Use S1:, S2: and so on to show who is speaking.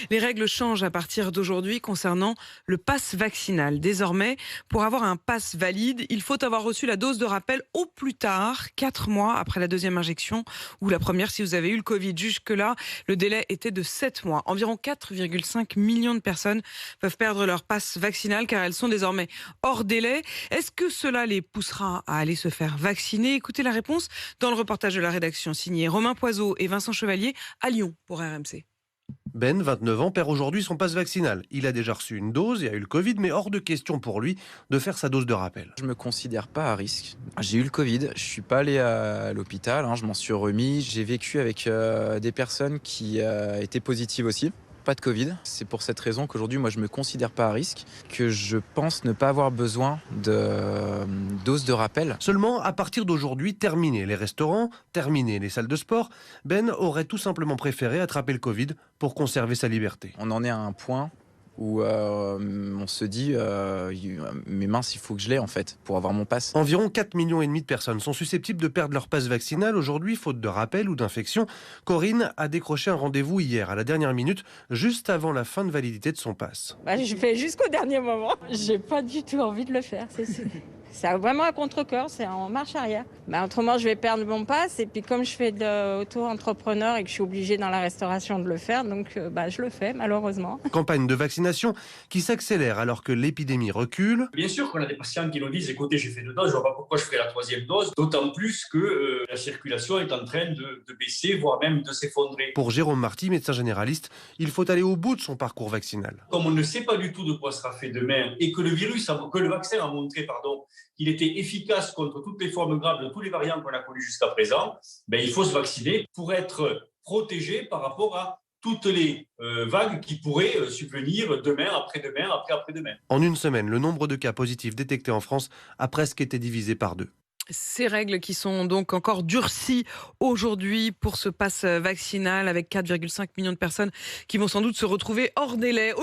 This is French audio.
S1: Les règles changent à partir d'aujourd'hui concernant le pass vaccinal. Désormais, pour avoir un pass valide, il faut avoir reçu la dose de rappel au plus tard 4 mois après la deuxième injection ou la première si vous avez eu le Covid. Jusque-là, le délai était de 7 mois. Environ 4,5 millions de personnes peuvent perdre leur pass vaccinal car elles sont désormais hors délai. Est-ce que cela les poussera à aller se faire vacciner? Écoutez la réponse dans le reportage de la rédaction signé Romain Poiseau et Vincent Chevalier à Lyon pour RMC.
S2: Ben, 29 ans, perd aujourd'hui son passe vaccinal. Il a déjà reçu une dose et a eu le Covid, mais hors de question pour lui de faire sa dose de rappel.
S3: Je me considère pas à risque. J'ai eu le Covid, je suis pas allé à l'hôpital, je m'en suis remis. J'ai vécu avec des personnes qui étaient positives aussi. Pas de Covid. C'est pour cette raison qu'aujourd'hui, moi, je me considère pas à risque, que je pense ne pas avoir besoin de dose de rappel.
S2: Seulement, à partir d'aujourd'hui, terminer les restaurants, terminer les salles de sport, Ben aurait tout simplement préféré attraper le Covid pour conserver sa liberté.
S3: On en est à un point où on se dit mais mince, il faut que je l'ai en fait pour avoir mon pass.
S2: Environ 4,5 millions de personnes sont susceptibles de perdre leur passe vaccinal aujourd'hui, faute de rappel ou d'infection. Corinne a décroché un rendez-vous hier à la dernière minute, juste avant la fin de validité de son pass.
S4: Je fais jusqu'au dernier moment. J'ai pas du tout envie de le faire, c'est sûr. C'est vraiment à contre-cœur, c'est en marche arrière. Autrement, je vais perdre mon pass. Et puis, comme je fais de l'auto-entrepreneur et que je suis obligée dans la restauration de le faire, donc je le fais, malheureusement.
S2: Campagne de vaccination qui s'accélère alors que l'épidémie recule.
S5: Bien sûr qu'on a des patients qui nous disent « Écoutez, j'ai fait 2 doses, je ne vois pas pourquoi je ferai la 3e dose », d'autant plus que la circulation est en train de baisser, voire même de s'effondrer.
S2: Pour Jérôme Marty, médecin généraliste, il faut aller au bout de son parcours vaccinal.
S5: Comme on ne sait pas du tout de quoi sera fait demain et que le vaccin a montré qu'il était efficace contre toutes les formes graves de tous les variants qu'on a connus jusqu'à présent, il faut se vacciner pour être protégé par rapport à toutes les vagues qui pourraient subvenir demain, après-demain, après-après-demain.
S2: En une semaine, le nombre de cas positifs détectés en France a presque été divisé par 2.
S1: Ces règles qui sont donc encore durcies aujourd'hui pour ce pass vaccinal avec 4,5 millions de personnes qui vont sans doute se retrouver hors délai.